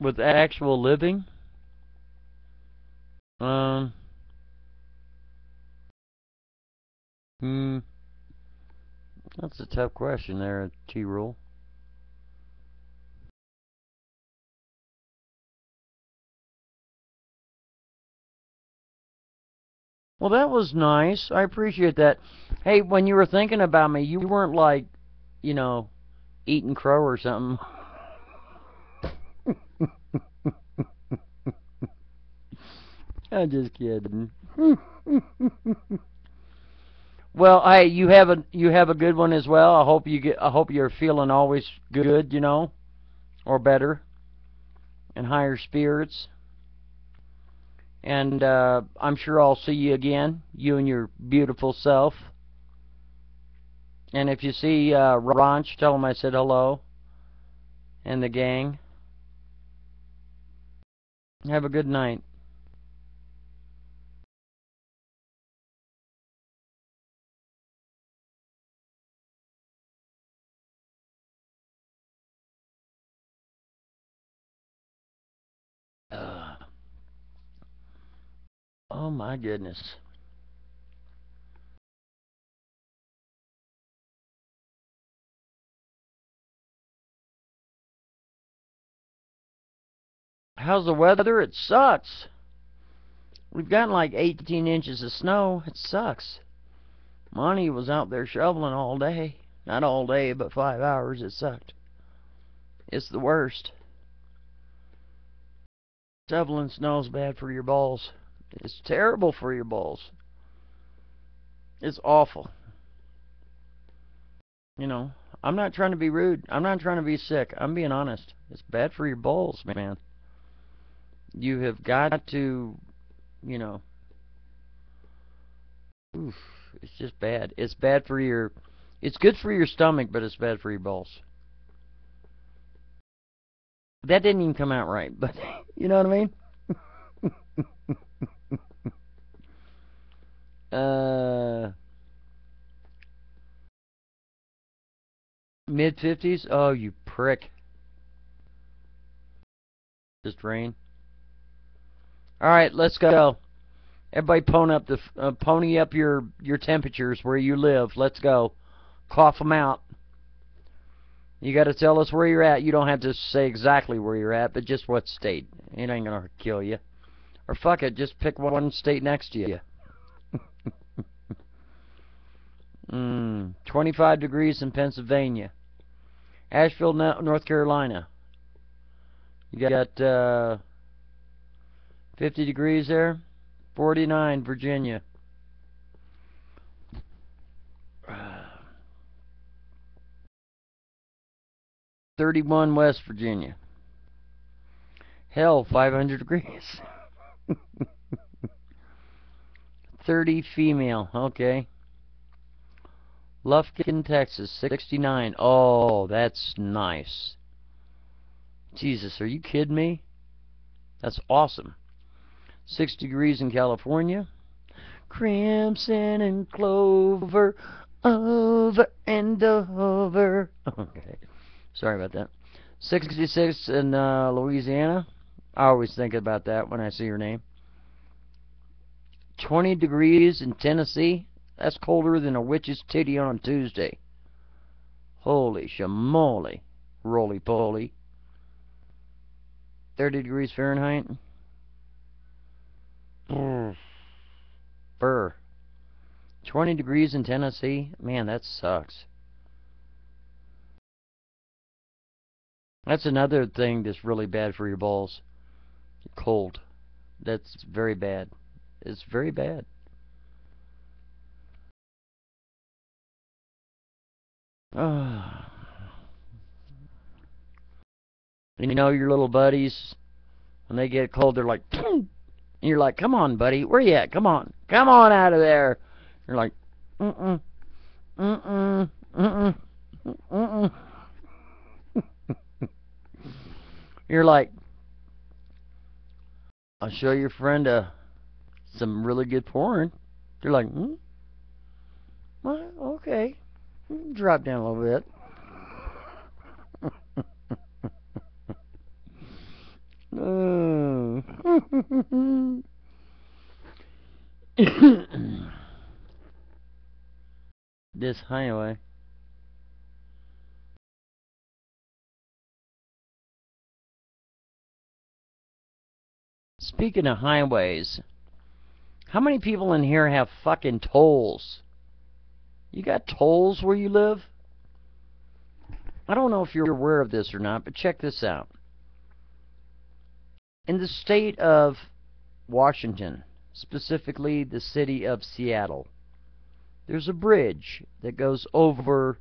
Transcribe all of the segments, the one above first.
with actual living? Um, hmm, that's a tough question there, T-Rule. Well, that was nice. I appreciate that. Hey, when you were thinking about me, you weren't like, you know, eating crow or something. I'm just kidding. Well, hey, you have a good one as well. I hope you're feeling always good, or better, and higher spirits. And I'm sure I'll see you again, you and your beautiful self. And if you see Ranch, tell him I said hello, and the gang. Have a good night. Uh, oh my goodness. How's the weather? It sucks. We've gotten like 18 inches of snow. It sucks. Monty was out there shoveling all day. Not all day, but 5 hours. It sucked. It's the worst. Shoveling snow's bad for your balls. It's terrible for your balls. It's awful. You know, I'm not trying to be rude. I'm not trying to be sick. I'm being honest. It's bad for your balls, man. You have got to, you know, oof, it's just bad. It's bad for your, it's good for your stomach, but it's bad for your balls. That didn't even come out right, but you know what I mean? Mid 50s? Oh, you prick. Just rain. All right, let's go. Everybody pony up your temperatures where you live. Let's go. Cough them out. You got to tell us where you're at. You don't have to say exactly where you're at, but just what state. It ain't gonna kill you. Or fuck it, just pick one state next to you. 25 degrees in Pennsylvania. Asheville, North Carolina. You got 50 degrees there. 49, Virginia. 31, West Virginia. Hell, 500 degrees. 30, female. Okay. Lufkin, Texas. 69. Oh, that's nice. Jesus, are you kidding me? That's awesome. 6 degrees in California. Crimson and clover, over and over. Okay. Sorry about that. 66 in Louisiana. I always think about that when I see your name. 20 degrees in Tennessee. That's colder than a witch's titty on Tuesday. Holy shamoly. Roly poly. 30 degrees Fahrenheit. Burr. 20 degrees in Tennessee. Man, that sucks. That's another thing that's really bad for your balls. Cold. That's very bad. It's very bad. You know your little buddies, when they get cold, they're like, and you're like, come on, buddy, where you at? Come on. Come on out of there. You're like, mm-mm, mm-mm, mm-mm, mm-mm. You're like, I'll show your friend some really good porn. They're like, well, okay. Drop down a little bit. Oh. This highway. Speaking of highways, how many people in here have fucking tolls? You got tolls where you live? I don't know if you're aware of this or not, but check this out. In the state of Washington, specifically the city of Seattle, there's a bridge that goes over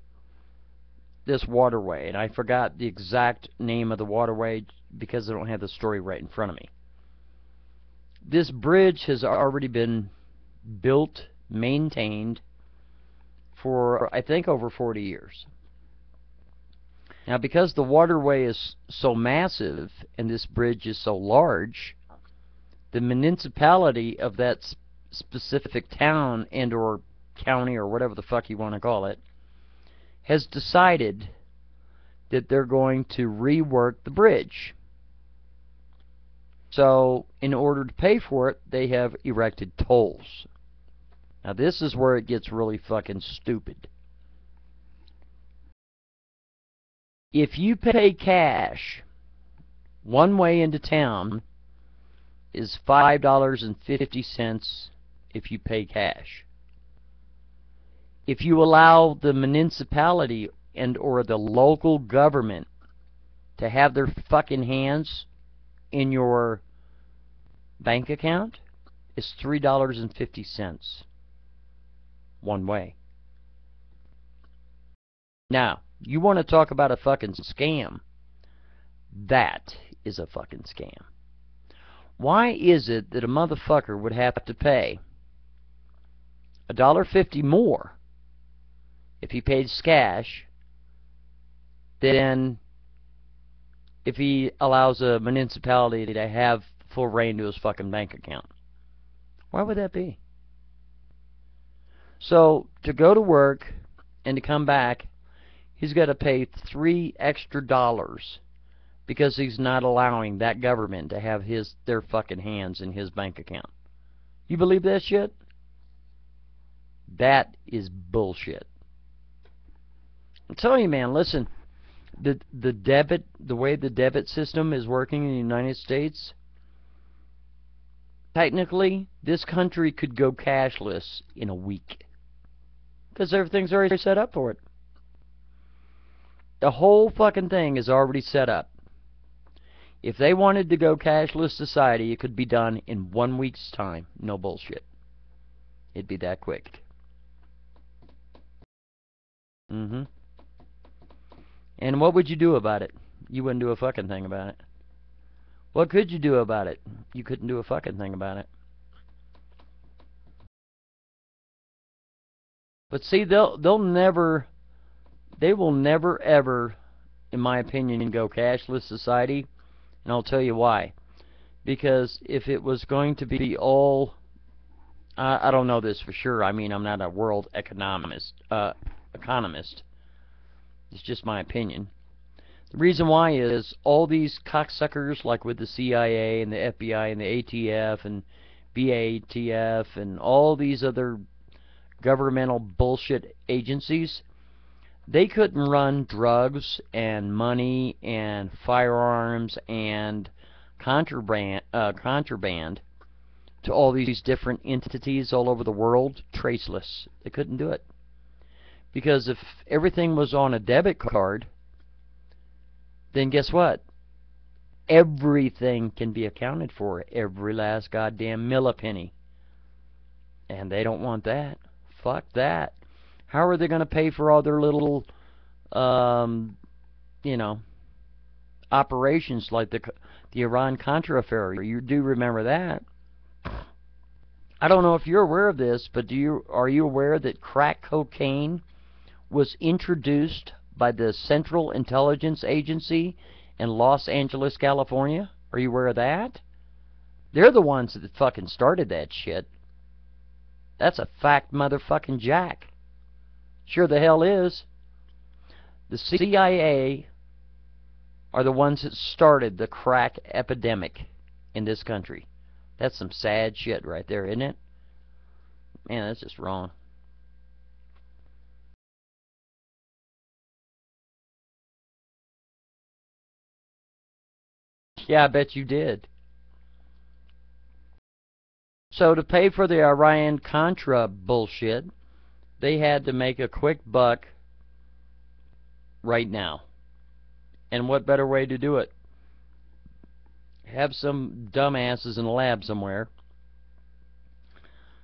this waterway, and I forgot the exact name of the waterway because I don't have the story right in front of me. This bridge has already been built, maintained for, I think, over 40 years. Now, because the waterway is so massive and this bridge is so large, the municipality of that specific town and or county or whatever the fuck you want to call it has decided that they're going to rework the bridge. So, in order to pay for it, they have erected tolls. Now, this is where it gets really fucking stupid. If you pay cash, one way into town is $5.50 if you pay cash. If you allow the municipality and or the local government to have their fucking hands in your bank account, it's $3.50 one way. Now, you want to talk about a fucking scam? That is a fucking scam. Why is it that a motherfucker would have to pay $1.50 more if he pays cash than if he allows a municipality to have full reign to his fucking bank account? Why would that be? So, to go to work and to come back, he's got to pay $3 extra because he's not allowing that government to have their fucking hands in his bank account. You believe that shit? That is bullshit. I'm telling you, man, listen, the way the debit system is working in the United States, technically, this country could go cashless in a week. Because everything's already set up for it. The whole fucking thing is already set up. If they wanted to go cashless society, it could be done in 1 week's time. No bullshit. It'd be that quick. And what would you do about it? You wouldn't do a fucking thing about it. What could you do about it? You couldn't do a fucking thing about it. But see, they will never ever, in my opinion, go cashless society, and I'll tell you why. Because if it was going to be all, I don't know this for sure. I mean, I'm not a world economist. It's just my opinion. The reason why is all these cocksuckers, like with the CIA and the FBI and the ATF and BATF and all these other governmental bullshit agencies, they couldn't run drugs and money and firearms and contraband to all these different entities all over the world traceless. They couldn't do it. Because if everything was on a debit card, then guess what? Everything can be accounted for. Every last goddamn millipenny. And they don't want that. Fuck that. How are they going to pay for all their little, operations like the Iran-Contra affair? You do remember that. I don't know if you're aware of this, but are you aware that crack cocaine was introduced by the Central Intelligence Agency in Los Angeles, California? Are you aware of that? They're the ones that fucking started that shit. That's a fact, motherfucking jack. Sure the hell is. The CIA are the ones that started the crack epidemic in this country. That's some sad shit right there, isn't it? Man, that's just wrong. Yeah, I bet you did. So to pay for the Iran-Contra bullshit, they had to make a quick buck right now. And what better way to do it? Have some dumbasses in a lab somewhere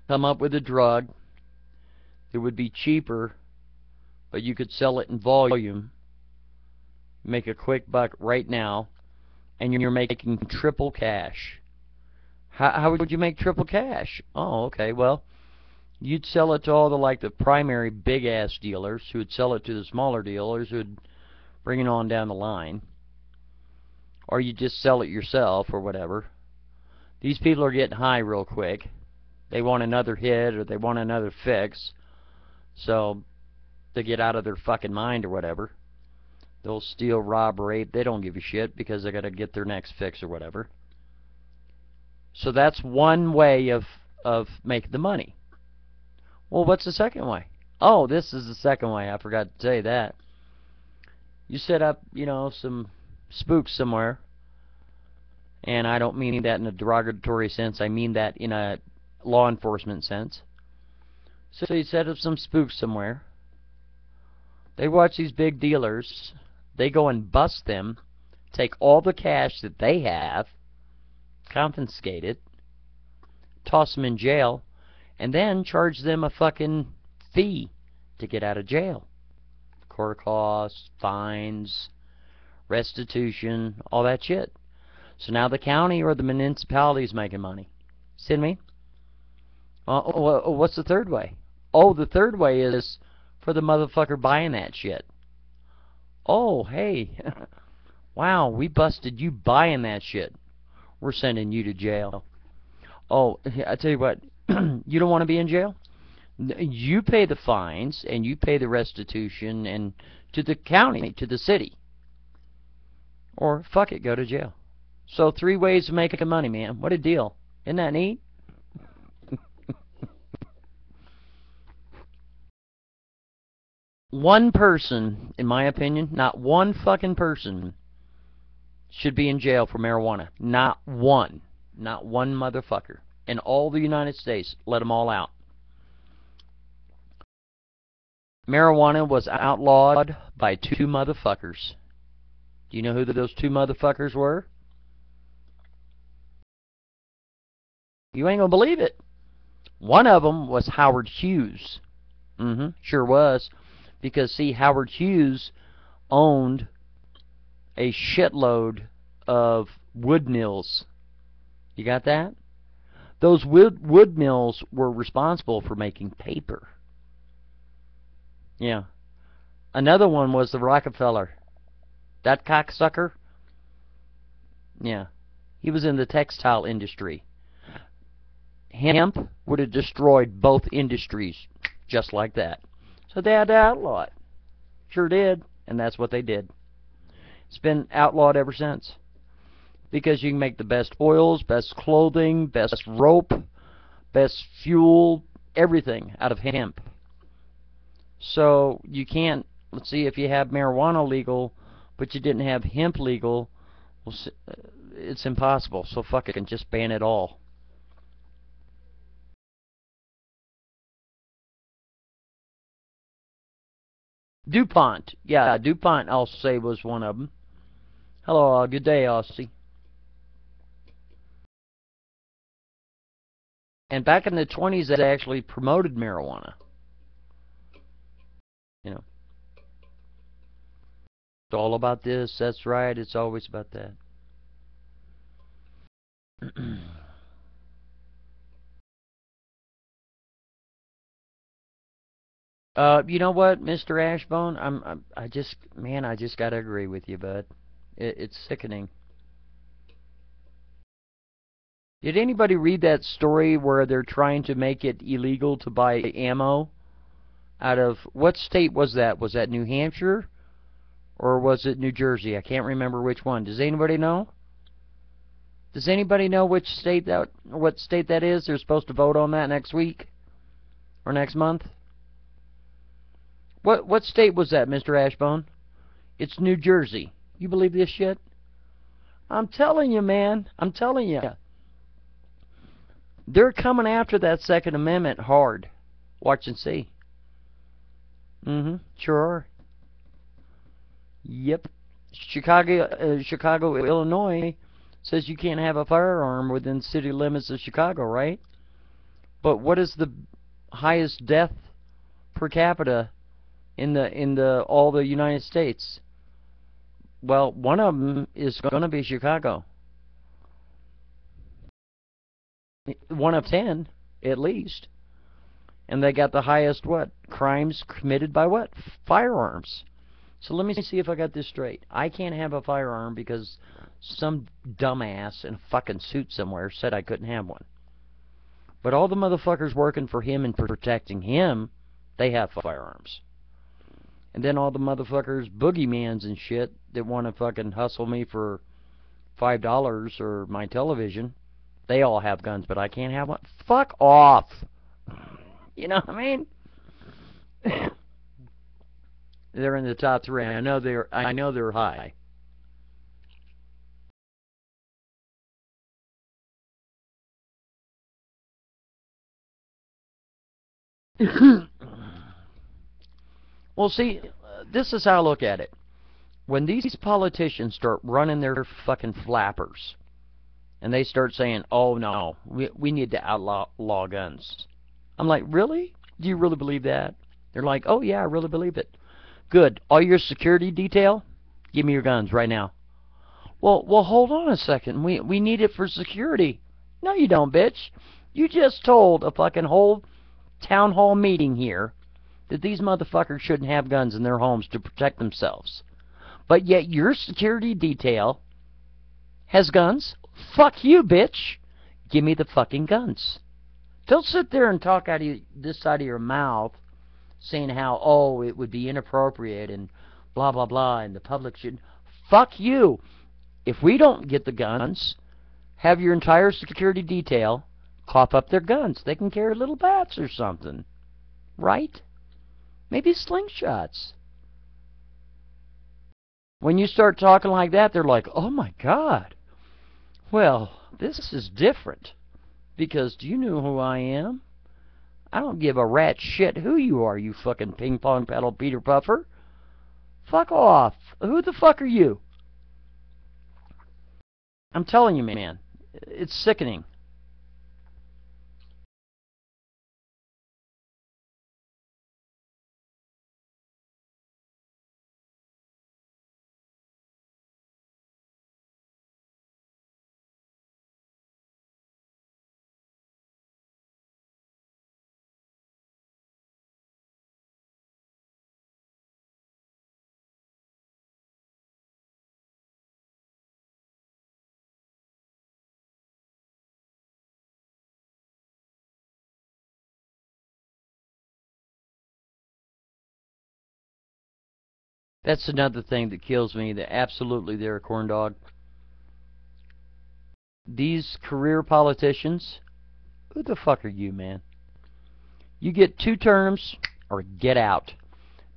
come up with a drug that would be cheaper, but you could sell it in volume, make a quick buck right now, and you're making triple cash. How would you make triple cash? Oh, okay, well, you'd sell it to all the primary big-ass dealers who would sell it to the smaller dealers who would bring it on down the line. Or you just sell it yourself or whatever. These people are getting high real quick. They want another hit or they want another fix. So they get out of their fucking mind or whatever. They'll steal, rob, rape. They don't give a shit because they got to get their next fix or whatever. So that's one way of making the money. Well, what's the second way? Oh, this is the second way. I forgot to say that. You set up, some spooks somewhere. And I don't mean that in a derogatory sense. I mean that in a law enforcement sense. So you set up some spooks somewhere. They watch these big dealers. They go and bust them. Take all the cash that they have. Confiscate it. Toss them in jail. And then charge them a fucking fee to get out of jail. Court costs, fines, restitution, all that shit. So now the county or the municipality is making money. See what I mean? What's the third way? Oh, the third way is for the motherfucker buying that shit. Oh, hey. Wow, we busted you buying that shit. We're sending you to jail. Oh, I tell you what. You don't want to be in jail? You pay the fines and you pay the restitution and to the county, to the city. Or fuck it, go to jail. So 3 ways of making money, man. What a deal. Isn't that neat? One person, in my opinion, not one fucking person should be in jail for marijuana. Not one. Not one motherfucker. In all the United States, let them all out. Marijuana was outlawed by 2 motherfuckers. Do you know who those 2 motherfuckers were? You ain't gonna believe it. One of them was Howard Hughes. Sure was. Because, see, Howard Hughes owned a shitload of wood mills. You got that? Those wood mills were responsible for making paper. Yeah. Another one was the Rockefeller. That cocksucker? Yeah. He was in the textile industry. Hemp would have destroyed both industries just like that. So they had to outlaw it. Sure did. And that's what they did. It's been outlawed ever since. Because you can make the best oils, best clothing, best rope, best fuel, everything out of hemp. So you can't, let's see, if you have marijuana legal, but you didn't have hemp legal, well, it's impossible. So fuck it and just ban it all. DuPont. Yeah, DuPont, I'll say, was one of them. Hello, good day, Aussie. And back in the 20s, they actually promoted marijuana. You know. It's all about this. That's right. It's always about that. You know what, Mr. Ashbone? I just gotta agree with you, bud. It's sickening. Did anybody read that story where they're trying to make it illegal to buy ammo out of, what state was that? Was that New Hampshire? Or was it New Jersey? I can't remember which one. Does anybody know? Does anybody know what state that is? They're supposed to vote on that next week or next month. What state was that, Mr. Ashbone? It's New Jersey. You believe this shit? I'm telling you, man. I'm telling you. They're coming after that Second Amendment hard. Watch and see. Sure are. Yep. Chicago, Illinois says you can't have a firearm within city limits of Chicago, right? But what is the highest death per capita in all the United States? Well, one of them is going to be Chicago. 1 of 10, at least. And they got the highest, crimes committed by firearms. So let me see if I got this straight. I can't have a firearm because some dumbass in a fucking suit somewhere said I couldn't have one. But all the motherfuckers working for him and protecting him, they have firearms. And then all the motherfuckers, boogeymans and shit, that want to fucking hustle me for $5 or my television, they all have guns, but I can't have one. Fuck off! You know what I mean? They're in the top 3. I know they're high. Well, see, this is how I look at it. When these politicians start running their fucking flappers, and they start saying, oh no, we need to outlaw guns. I'm like, really? Do you really believe that? They're like, oh yeah, I really believe it. Good. All your security detail, give me your guns right now. Well, hold on a second. We need it for security. No, you don't, bitch. You just told a fucking whole town hall meeting here that these motherfuckers shouldn't have guns in their homes to protect themselves. But yet your security detail has guns? Fuck you, bitch. Give me the fucking guns. Don't sit there and talk out of this side of your mouth saying how, oh, it would be inappropriate and blah, blah, blah, and the public should... Fuck you. If we don't get the guns, have your entire security detail cough up their guns. They can carry little bats or something. Right? Maybe slingshots. When you start talking like that, they're like, oh my God. Well, this is different. Because do you know who I am? I don't give a rat shit who you are, you fucking ping-pong paddle Peter Puffer. Fuck off. Who the fuck are you? I'm telling you, man. It's sickening. That's another thing that kills me. That absolutely they're a corn dog. These career politicians, who the fuck are you, man? You get 2 terms or get out.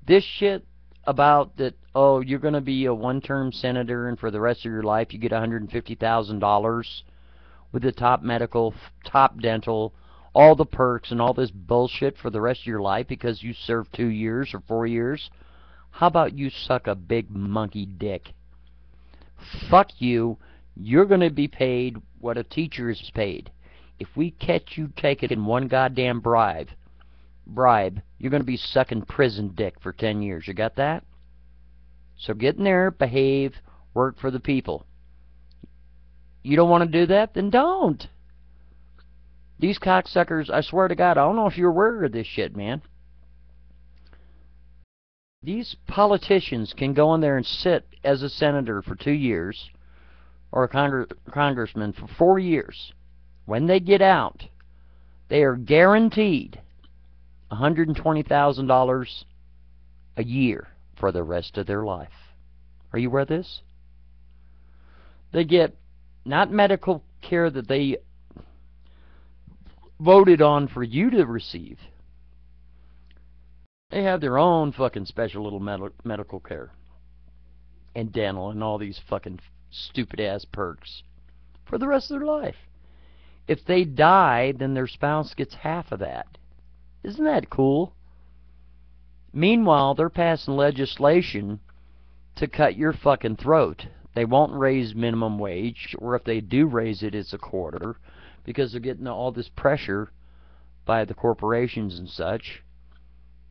This shit about that, oh, you're going to be a 1-term senator and for the rest of your life you get $150,000 with the top medical, top dental, all the perks and all this bullshit for the rest of your life because you served 2 years or 4 years. How about you suck a big monkey dick? Fuck you. You're going to be paid what a teacher is paid. If we catch you taking one goddamn bribe, you're going to be sucking prison dick for 10 years. You got that? So get in there, behave, work for the people. You don't want to do that? Then don't. These cocksuckers, I swear to God, I don't know if you're aware of this shit, man. These politicians can go in there and sit as a senator for 2 years, or a congressman for 4 years. When they get out, they are guaranteed $120,000 a year for the rest of their life. Are you aware of this? They get not medical care that they voted on for you to receive. They have their own fucking special little medical care. And dental and all these fucking stupid ass perks. For the rest of their life. If they die, then their spouse gets half of that. Isn't that cool? Meanwhile, they're passing legislation to cut your fucking throat. They won't raise minimum wage, or if they do raise it, it's a quarter, because they're getting all this pressure by the corporations and such.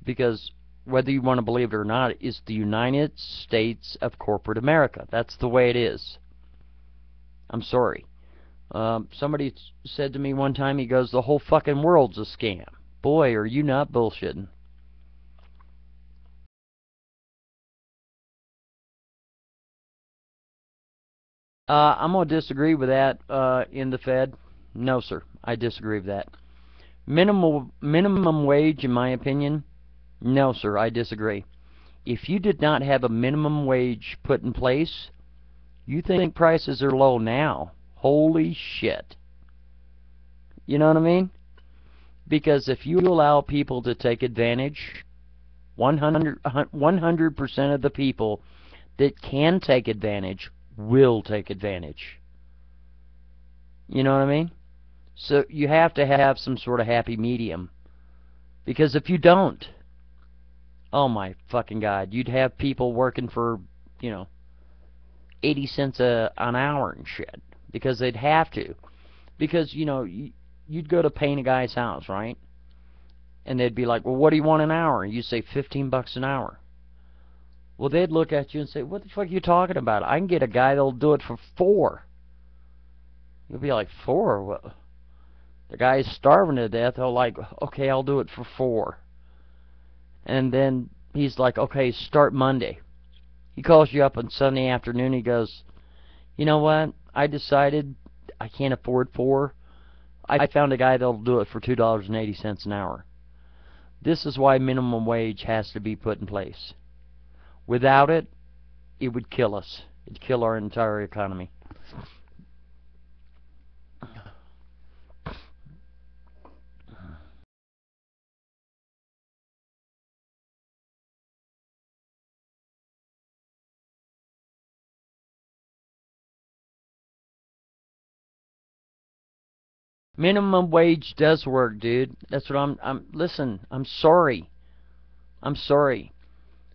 Because whether you want to believe it or not, it's the United States of corporate America. That's the way it is. I'm sorry. Somebody said to me one time, he goes, the whole fucking world's a scam. Boy, are you not bullshitting. I'm going to disagree with that in the Fed. No, sir. I disagree with that. Minimum wage, in my opinion, no, sir. I disagree. If you did not have a minimum wage put in place, you think prices are low now. Holy shit. You know what I mean? Because if you allow people to take advantage, 100% of the people that can take advantage will take advantage. You know what I mean? So you have to have some sort of happy medium. Because if you don't, oh my fucking God, you'd have people working for, 80 cents an hour and shit. Because they'd have to. Because, you'd go to paint a guy's house, right? And they'd be like, well, what do you want an hour? And you say $15 an hour. Well, they'd look at you and say, what the fuck are you talking about? I can get a guy that'll do it for $4. You'll be like, $4? Well, the guy's starving to death. They'll like, okay, I'll do it for $4. And then he's like, okay, start Monday. He calls you up on Sunday afternoon. He goes, you know what? I decided I can't afford $4. I found a guy that'll do it for $2.80 an hour. This is why minimum wage has to be put in place. Without it, it would kill us. It'd kill our entire economy. Minimum wage does work, dude. That's what listen, I'm sorry. I'm sorry.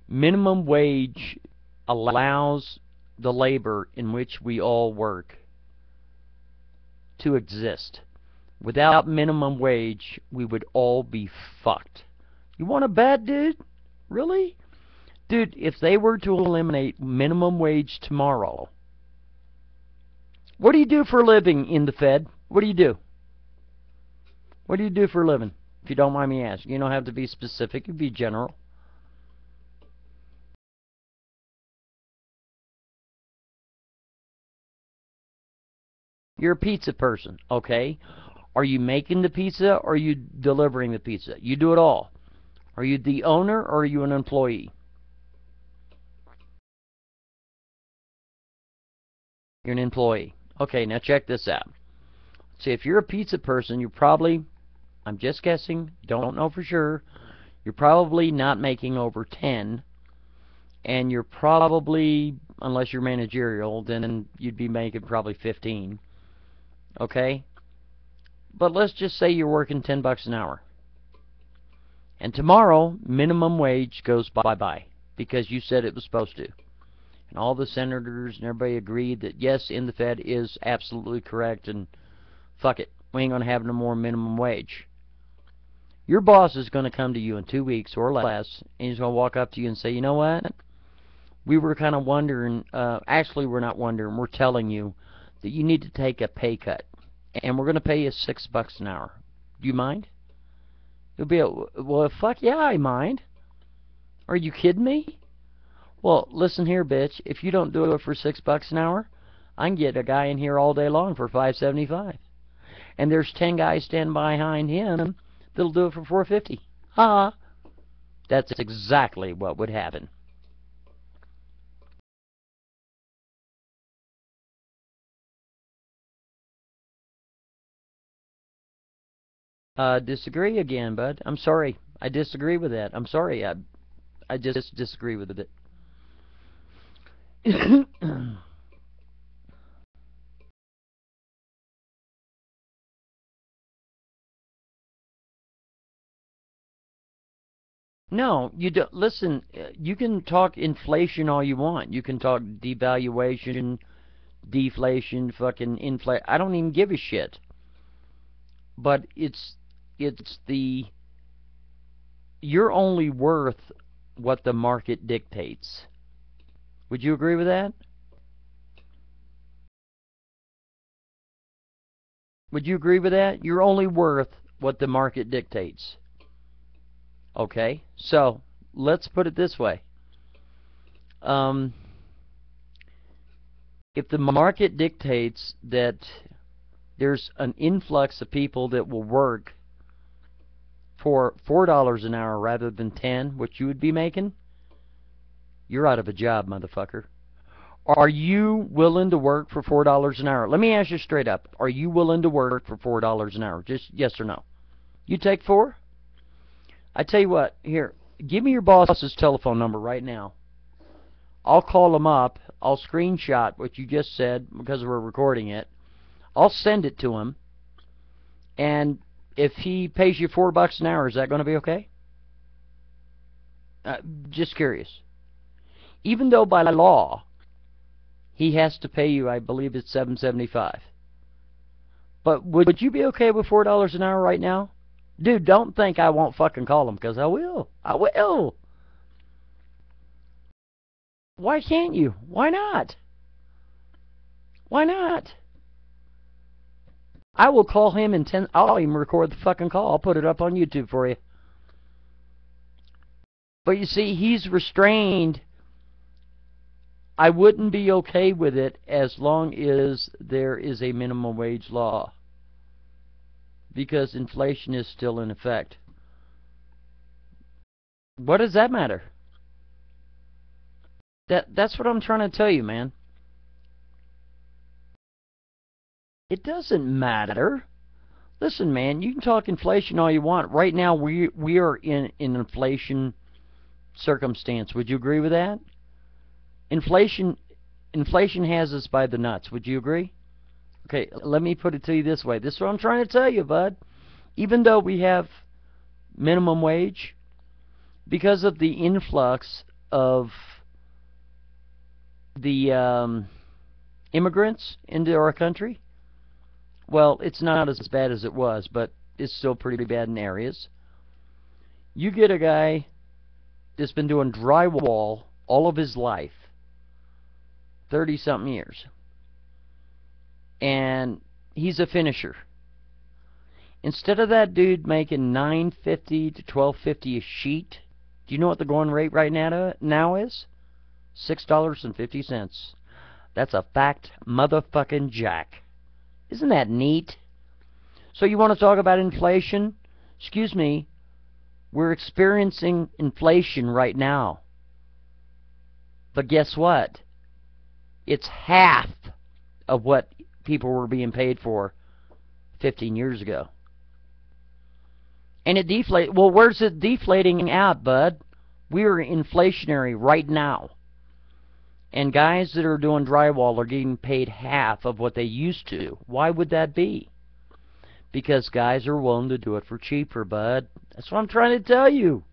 Minimum wage allows the labor in which we all work to exist. Without minimum wage, we would all be fucked. You want to bet, dude? Really? Dude, if they were to eliminate minimum wage tomorrow, what do you do for a living in the Fed? What do you do? What do you do for a living? If you don't mind me asking. You don't have to be specific. You be general. You're a pizza person, okay? Are you making the pizza or are you delivering the pizza? You do it all. Are you the owner or are you an employee? You're an employee. Okay, now check this out. See, if you're a pizza person, you're probably, I'm just guessing, don't know for sure, you're probably not making over 10, and you're probably, unless you're managerial, then you'd be making probably 15. Okay? But let's just say you're working $10 an hour. And tomorrow, minimum wage goes bye-bye, because you said it was supposed to. And all the senators and everybody agreed that, yes, in the Fed is absolutely correct, and fuck it, we ain't going to have no more minimum wage. Your boss is going to come to you in 2 weeks or less, and he's going to walk up to you and say, you know what? We were kind of wondering, actually we're not wondering, we're telling you that you need to take a pay cut. And we're going to pay you $6 an hour. Do you mind? You'll be, well, fuck yeah, I mind. Are you kidding me? Well, listen here, bitch. If you don't do it for $6 an hour, I can get a guy in here all day long for $5.75. And there's 10 guys standing behind him that'll do it for $4.50. Ha! That's exactly what would happen. Disagree again, bud. I'm sorry. I disagree with that. I'm sorry. I just disagree with it. No, you don't. Listen, you can talk inflation all you want. You can talk devaluation, deflation, fucking inflation. I don't even give a shit. But it's the you're only worth what the market dictates. Would you agree with that? Would you agree with that? You're only worth what the market dictates. Okay, so let's put it this way. If the market dictates that there's an influx of people that will work for $4 an hour rather than 10, which you would be making, you're out of a job, motherfucker. Are you willing to work for $4 an hour? Let me ask you straight up. Are you willing to work for $4 an hour? Just yes or no. You take 4? I tell you what, here, give me your boss's telephone number right now. I'll call him up. I'll screenshot what you just said because we're recording it. I'll send it to him. And if he pays you $4 an hour, is that going to be okay? Just curious. Even though by law he has to pay you, I believe it's $7.75. But would you be okay with $4 an hour right now? Dude, don't think I won't fucking call him, because I will. I will. Why can't you? Why not? Why not? I will call him in 10... I'll even record the fucking call. I'll put it up on YouTube for you. But you see, he's restrained. I wouldn't be okay with it as long as there is a minimum wage law, because inflation is still in effect. What does that matter? That's what I'm trying to tell you, man. It doesn't matter. Listen, man, you can talk inflation all you want. Right now, we are in an inflation circumstance. Would you agree with that? Inflation has us by the nuts. Would you agree? Okay, let me put it to you this way. This is what I'm trying to tell you, bud. Even though we have minimum wage, because of the influx of the immigrants into our country, well, it's not as bad as it was, but it's still pretty bad in areas. You get a guy that's been doing drywall all of his life, 30-something years, and he's a finisher. Instead of that dude making $9.50 to $12.50 a sheet, do you know what the going rate right now is? $6.50. That's a fact motherfucking jack. Isn't that neat? So you want to talk about inflation? Excuse me, we're experiencing inflation right now. But guess what? It's half of what people were being paid for 15 years ago. And it deflates. Well, where's it deflating at, bud? We're inflationary right now. And guys that are doing drywall are getting paid half of what they used to. Why would that be? Because guys are willing to do it for cheaper, bud. That's what I'm trying to tell you.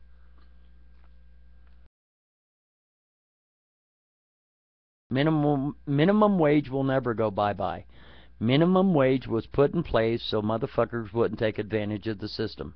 Minimum wage will never go bye-bye. Minimum wage was put in place so motherfuckers wouldn't take advantage of the system.